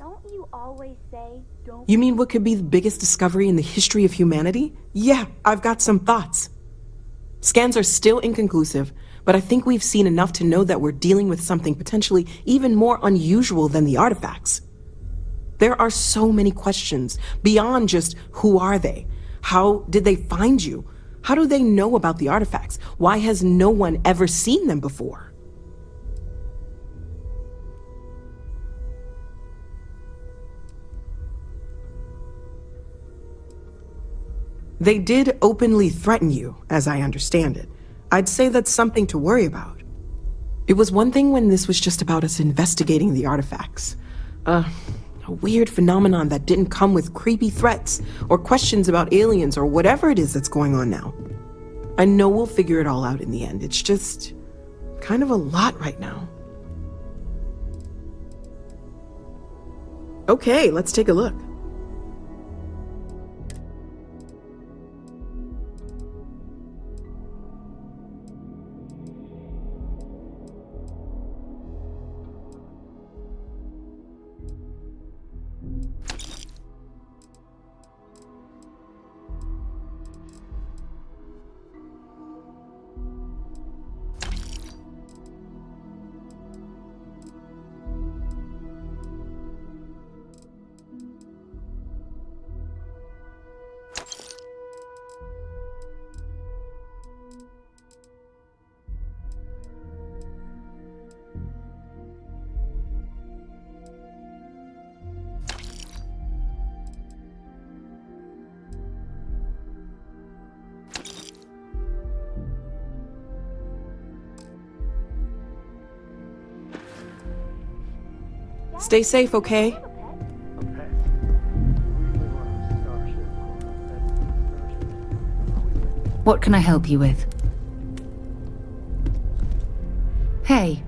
Don't you always say, don't... You mean what could be the biggest discovery in the history of humanity? Yeah, I've got some thoughts. Scans are still inconclusive, but I think we've seen enough to know that we're dealing with something potentially even more unusual than the artifacts. There are so many questions beyond just who are they? How did they find you? How do they know about the artifacts? Why has no one ever seen them before? They did openly threaten you, as I understand it. I'd say that's something to worry about. It was one thing when this was just about us investigating the artifacts. A weird phenomenon that didn't come with creepy threats or questions about aliens or whatever it is that's going on now. I know we'll figure it all out in the end. It's just kind of a lot right now. Okay, let's take a look. Stay safe, okay? What can I help you with? Hey.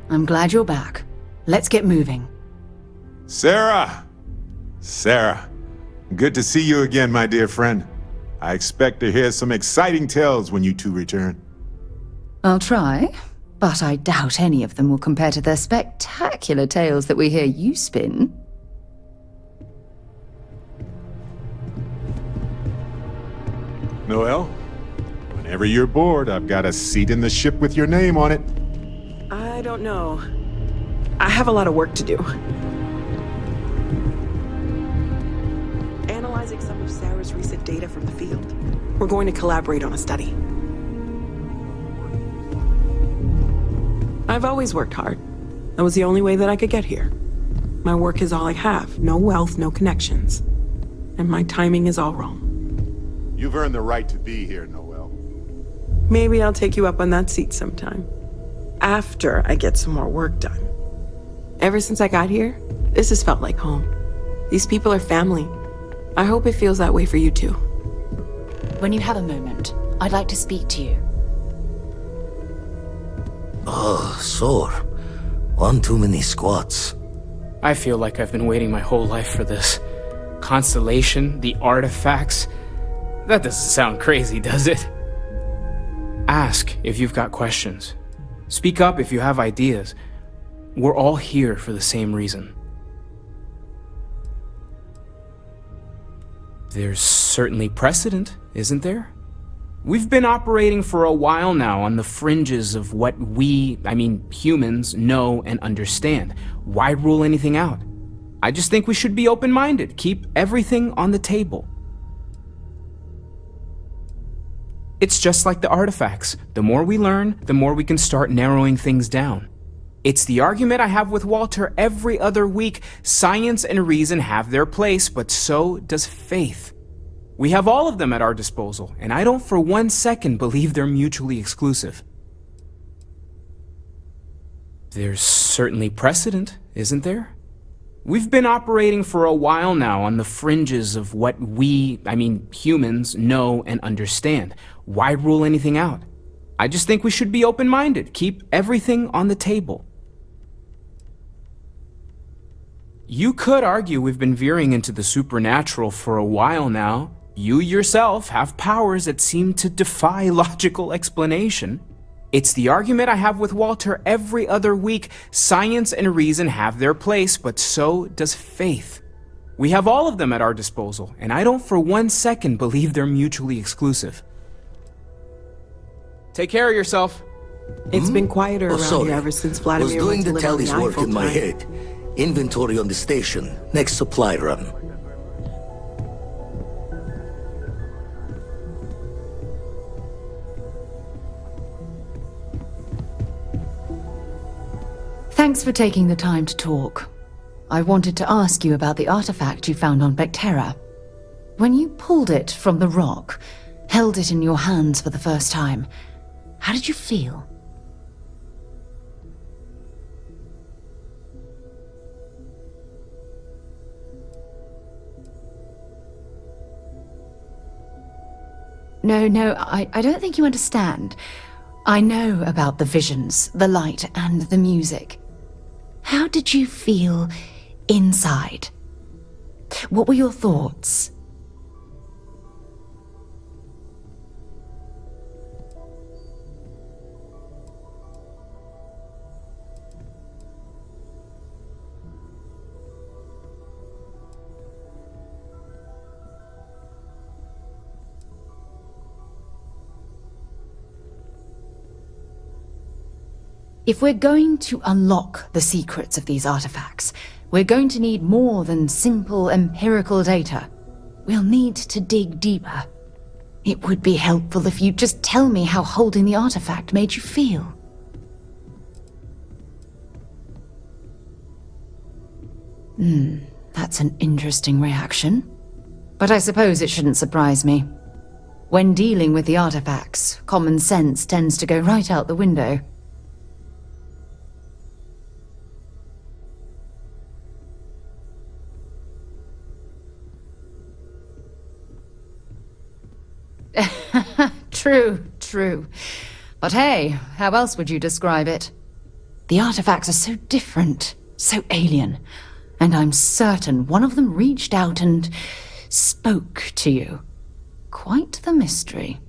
I'm glad you're back. Let's get moving. Sarah! Sarah, good to see you again, my dear friend. I expect to hear some exciting tales when you two return. I'll try, but I doubt any of them will compare to the spectacular tales that we hear you spin. Noel, whenever you're bored, I've got a seat in the ship with your name on it. I don't know. I have a lot of work to do. Analyzing some of Sarah's recent data from the field. We're going to collaborate on a study. I've always worked hard. That was the only way that I could get here. My work is all I have. No wealth, no connections. And my timing is all wrong. You've earned the right to be here, Noel. Maybe I'll take you up on that seat sometime. After I get some more work done. Ever since I got here, this has felt like home. These people are family. I hope it feels that way for you too. When you have a moment, I'd like to speak to you. Oh, sore. One too many squats. I feel like I've been waiting my whole life for this. Constellation, the artifacts. That doesn't sound crazy, does it? Ask if you've got questions. Speak up if you have ideas. We're all here for the same reason. There's certainly precedent, isn't there? We've been operating for a while now on the fringes of what humans, know and understand. Why rule anything out? I just think we should be open-minded, keep everything on the table. It's just like the artifacts. The more we learn, the more we can start narrowing things down. It's the argument I have with Walter every other week. Science and reason have their place, but so does faith. We have all of them at our disposal, and I don't for 1 second believe they're mutually exclusive. There's certainly precedent, isn't there? We've been operating for a while now on the fringes of what humans, know and understand. Why rule anything out? I just think we should be open-minded, keep everything on the table. You could argue we've been veering into the supernatural for a while now. You yourself have powers that seem to defy logical explanation. It's the argument I have with Walter every other week. Science and reason have their place, but so does faith. We have all of them at our disposal, and I don't for 1 second believe they're mutually exclusive. Take care of yourself. It's been quieter Oh, around sorry. here ever since Was Vladimir doing went to the live on the tallies work Eiffel in my Tower. head. Inventory on the station. Next supply run. Thanks for taking the time to talk. I wanted to ask you about the artifact you found on Vectera. When you pulled it from the rock, held it in your hands for the first time, how did you feel? No, I don't think you understand. I know about the visions, the light, and the music. How did you feel inside? What were your thoughts? If we're going to unlock the secrets of these artifacts, we're going to need more than simple empirical data. We'll need to dig deeper. It would be helpful if you'd just tell me how holding the artifact made you feel. That's an interesting reaction. But I suppose it shouldn't surprise me. When dealing with the artifacts, common sense tends to go right out the window. True. But hey, how else would you describe it? The artifacts are so different, so alien, and I'm certain one of them reached out and spoke to you. Quite the mystery.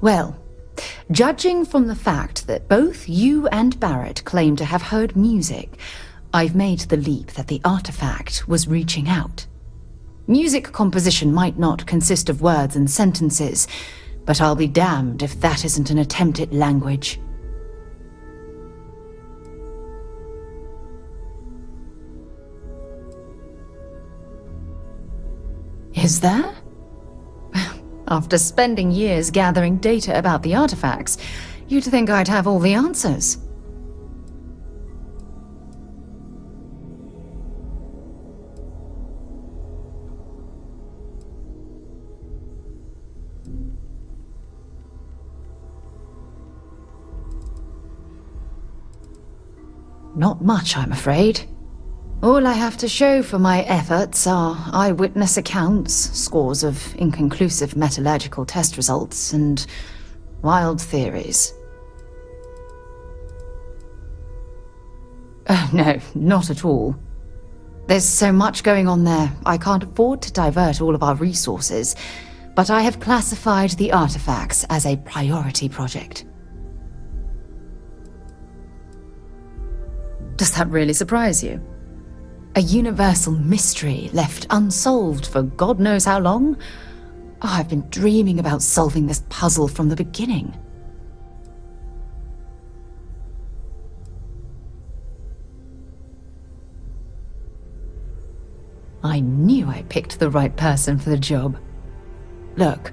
Well, judging from the fact that both you and Barrett claim to have heard music, I've made the leap that the artifact was reaching out. Music composition might not consist of words and sentences, but I'll be damned if that isn't an attempt at language. Is there? After spending years gathering data about the artifacts, you'd think I'd have all the answers. Not much, I'm afraid. All I have to show for my efforts are eyewitness accounts, scores of inconclusive metallurgical test results, and wild theories. Oh, no, not at all. There's so much going on there, I can't afford to divert all of our resources, but I have classified the artifacts as a priority project. Does that really surprise you? A universal mystery left unsolved for God knows how long? Oh, I've been dreaming about solving this puzzle from the beginning. I knew I picked the right person for the job. Look,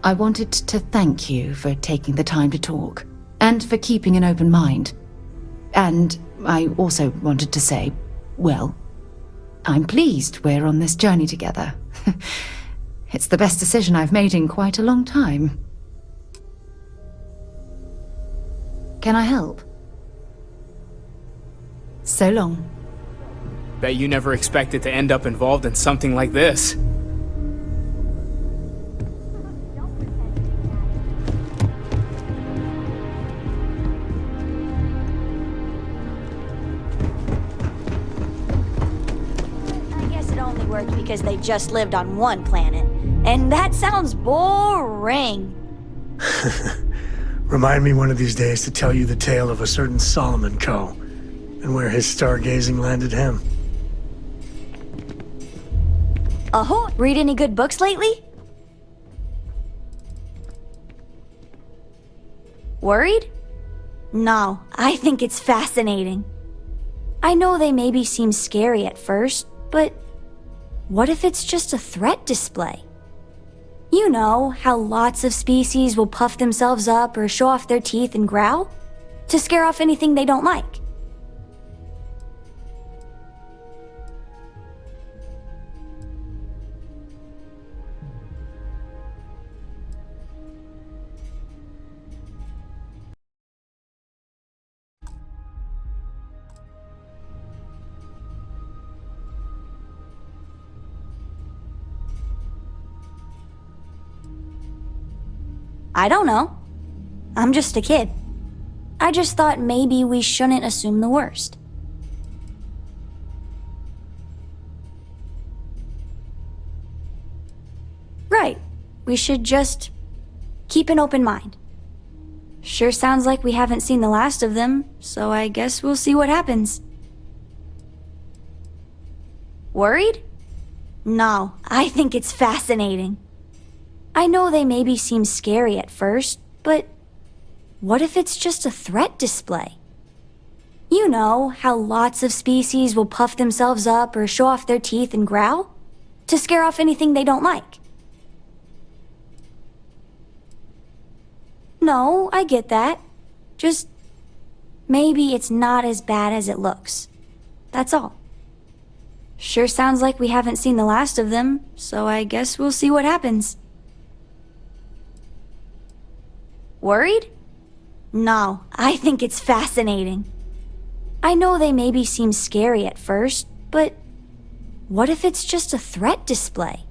I wanted to thank you for taking the time to talk, and for keeping an open mind. And I also wanted to say, well, I'm pleased we're on this journey together. It's the best decision I've made in quite a long time. Can I help? So long. Bet you never expected to end up involved in something like this. because they just lived on one planet. And that sounds boring. Remind me one of these days to tell you the tale of a certain Solomon Coe, and where his stargazing landed him. Oh, read any good books lately? Worried? No, I think it's fascinating. I know they maybe seem scary at first, but what if it's just a threat display? You know, how lots of species will puff themselves up or show off their teeth and growl to scare off anything they don't like. I don't know. I'm just a kid. I just thought maybe we shouldn't assume the worst. Right. We should just keep an open mind. Sure sounds like we haven't seen the last of them, so I guess we'll see what happens. Worried? No, I think it's fascinating. I know they maybe seem scary at first, but what if it's just a threat display? You know, how lots of species will puff themselves up or show off their teeth and growl to scare off anything they don't like. No, I get that. Just maybe it's not as bad as it looks. That's all. Sure sounds like we haven't seen the last of them, so I guess we'll see what happens. Worried? No, I think it's fascinating. I know they maybe seem scary at first, but what if it's just a threat display?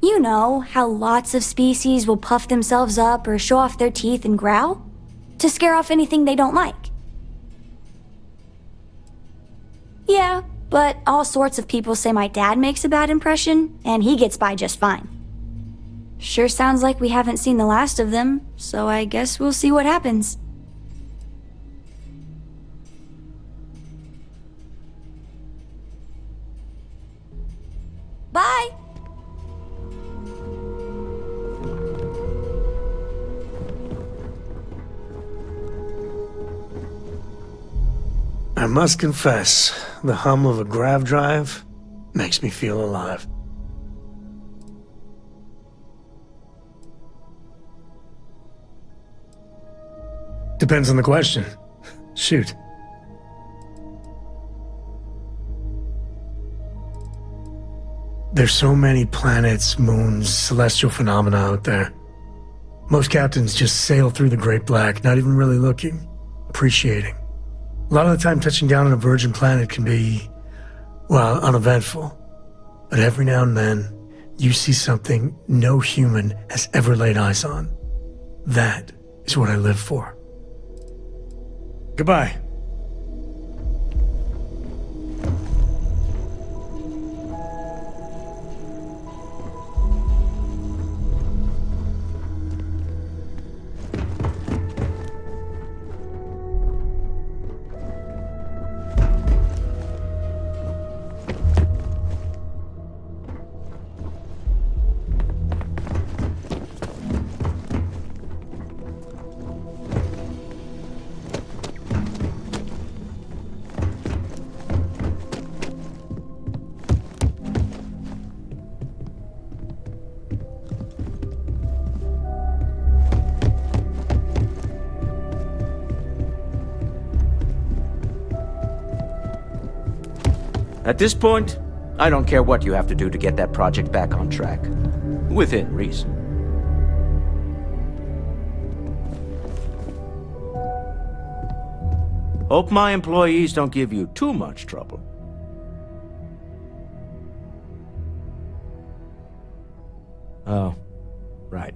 You know, how lots of species will puff themselves up or show off their teeth and growl to scare off anything they don't like. Yeah, but all sorts of people say my dad makes a bad impression, and he gets by just fine. Sure sounds like we haven't seen the last of them, so I guess we'll see what happens. Bye! I must confess, the hum of a grav drive makes me feel alive. Depends on the question. Shoot. There's so many planets, moons, celestial phenomena out there. Most captains just sail through the Great Black, not even really looking, appreciating. A lot of the time touching down on a virgin planet can be, well, uneventful. But every now and then, you see something no human has ever laid eyes on. That is what I live for. Goodbye. At this point, I don't care what you have to do to get that project back on track. Within reason. Hope my employees don't give you too much trouble. Oh, right.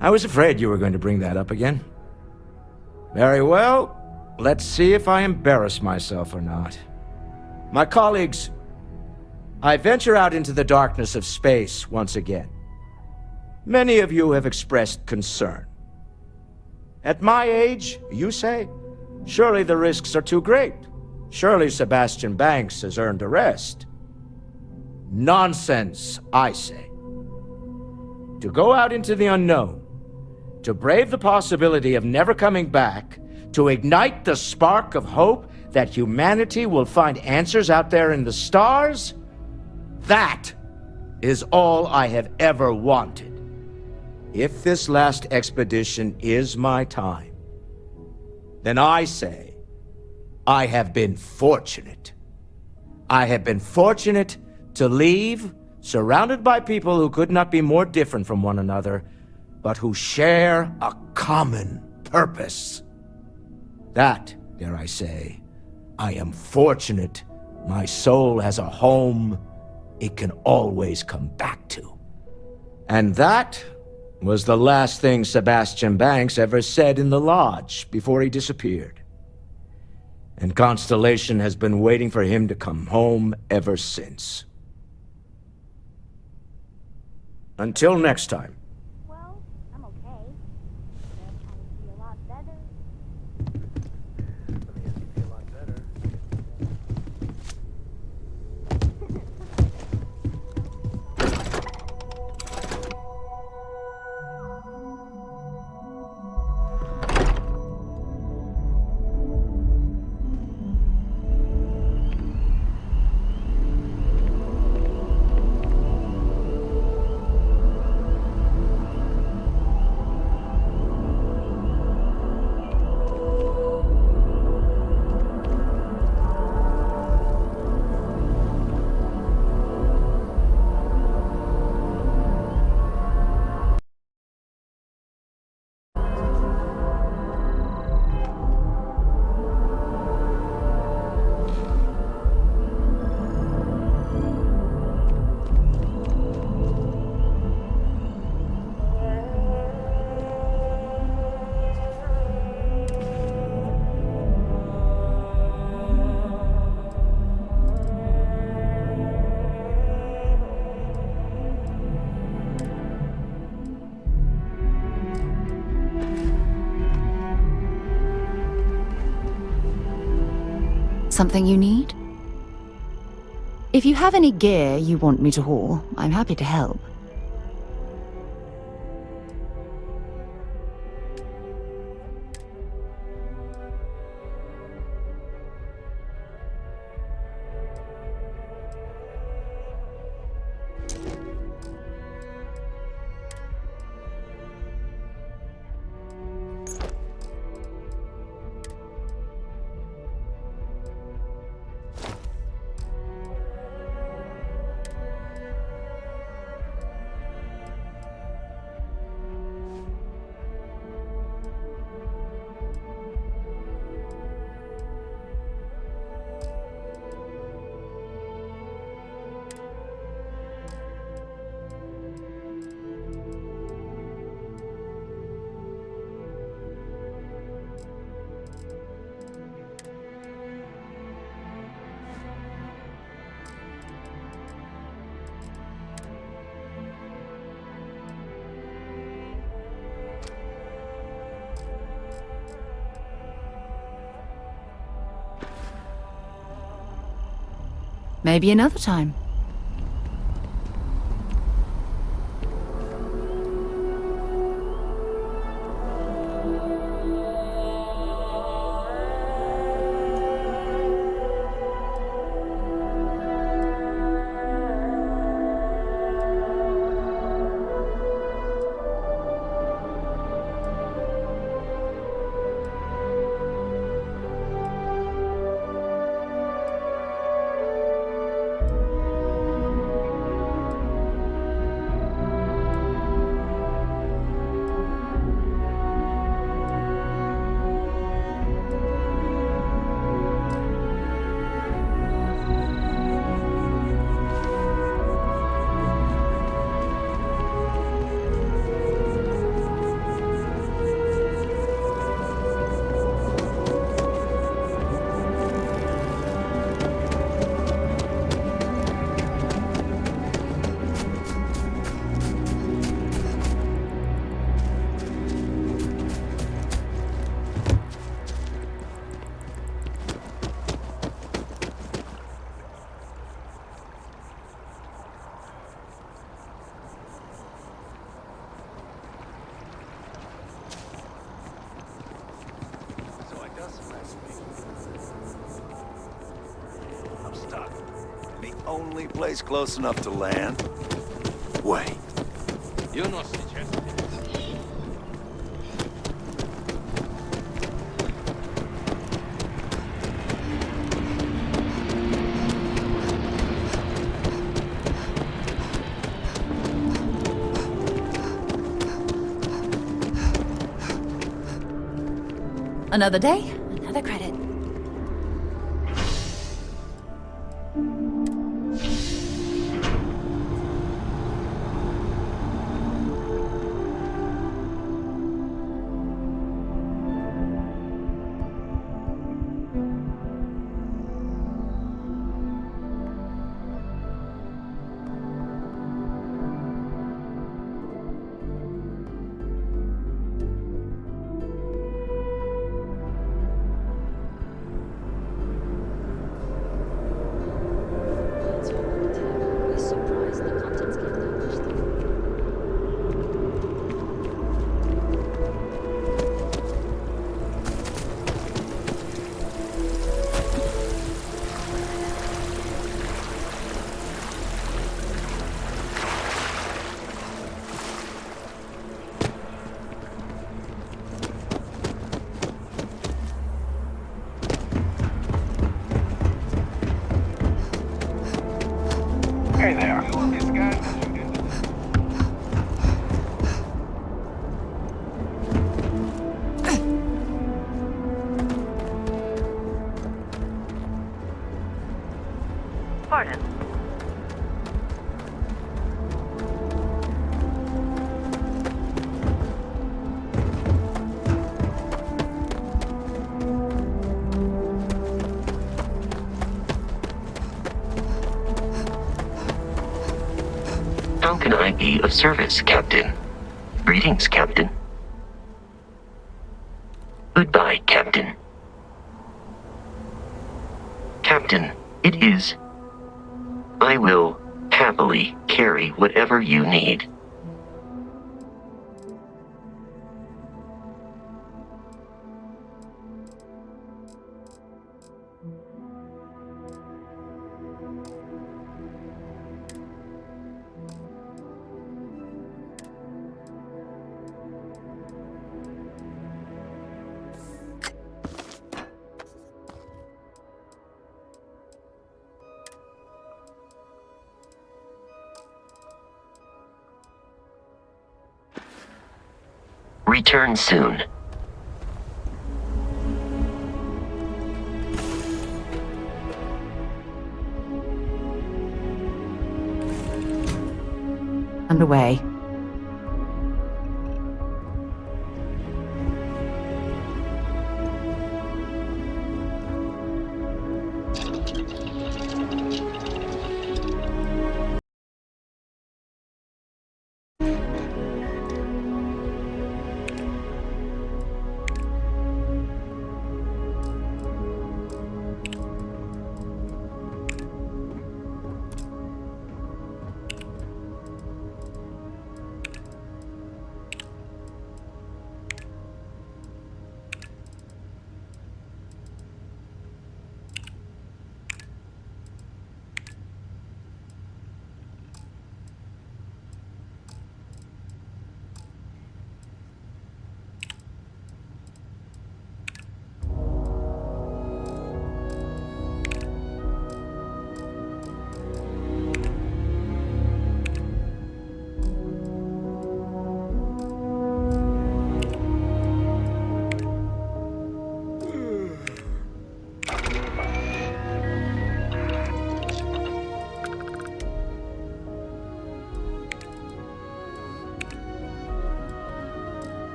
I was afraid you were going to bring that up again. Very well. Let's see if I embarrass myself or not. My colleagues I venture out into the darkness of space once again. Many of you have expressed concern. At my age, you say, surely the risks are too great. Surely Sebastian Banks has earned a rest. Nonsense, I say. To go out into the unknown, to brave the possibility of never coming back, to ignite the spark of hope that humanity will find answers out there in the stars, that is all I have ever wanted. If this last expedition is my time, then I say, I have been fortunate. I have been fortunate to leave, surrounded by people who could not be more different from one another, but who share a common purpose. That, dare I say, I am fortunate my soul has a home it can always come back to. And that was the last thing Sebastian Banks ever said in the lodge before he disappeared. And Constellation has been waiting for him to come home ever since. Until next time. Well, I'm okay. I would be a lot better. Something you need? If you have any gear you want me to haul, I'm happy to help. Maybe another time. only place close enough to land? Wait. You know, сейчас. Another day, another credit. Hey there. This guy. Pardon. How can I be of service, Captain? Greetings, Captain. Goodbye, Captain. Captain, it is. I will happily carry whatever you need. Return soon. Underway.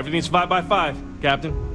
Everything's 5 by 5, Captain.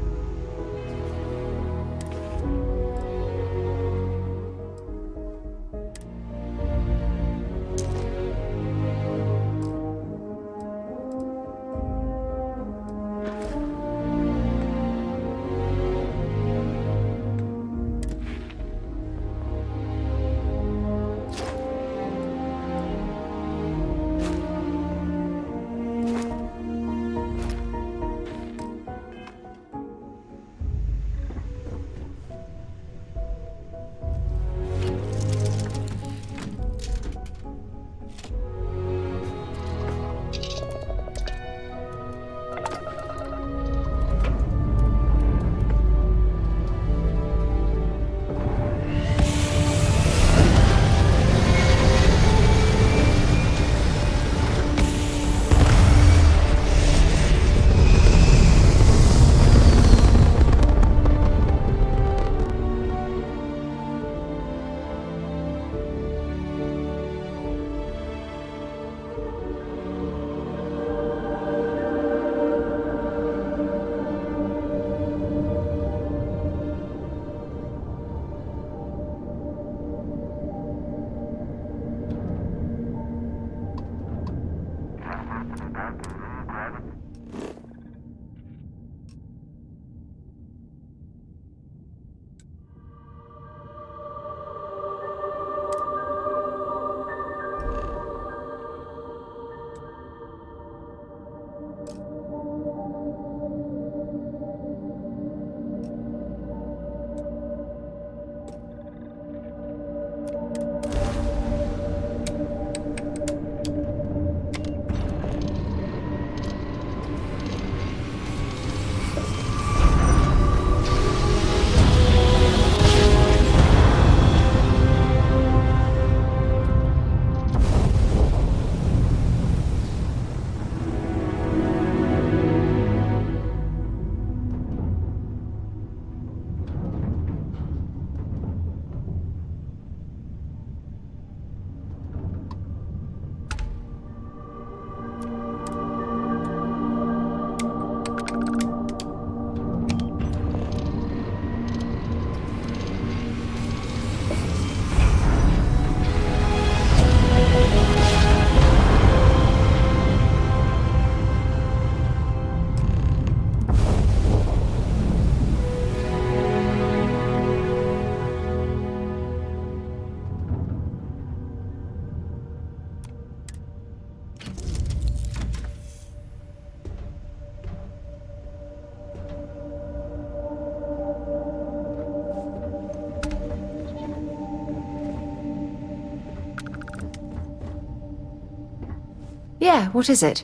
Yeah, what is it?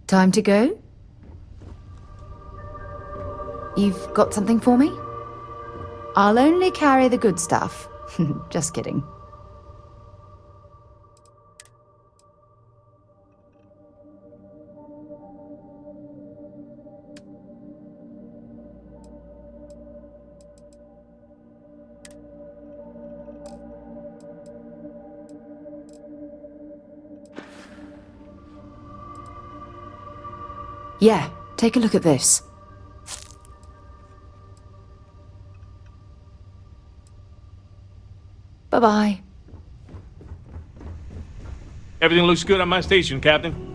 Time to go? You've got something for me? I'll only carry the good stuff. Just kidding. Yeah, take a look at this. Bye-bye. Everything looks good on my station, Captain.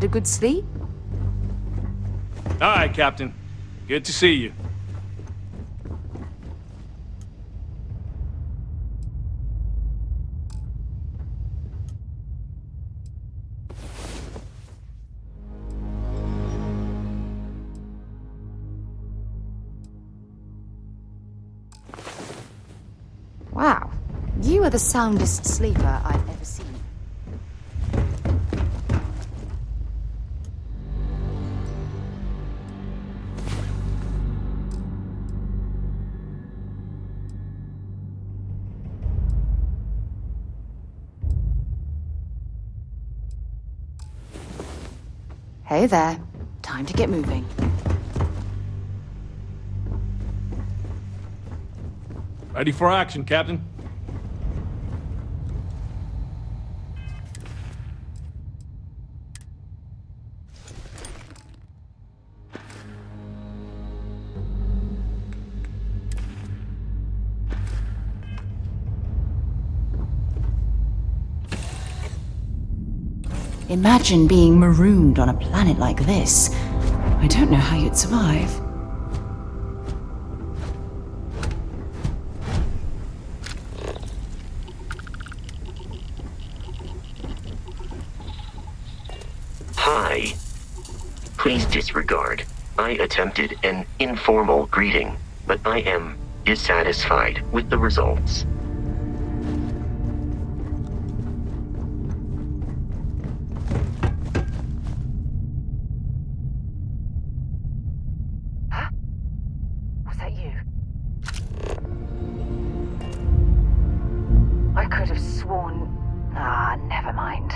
Had a good sleep? All right, Captain. Good to see you. Wow. You are the soundest sleeper I've ever seen. Hey there. Time to get moving. Ready for action, Captain. Imagine being marooned on a planet like this. I don't know how you'd survive. Hi. Please disregard. I attempted an informal greeting, but I am dissatisfied with the results. Was that you? I could have sworn... Ah, never mind.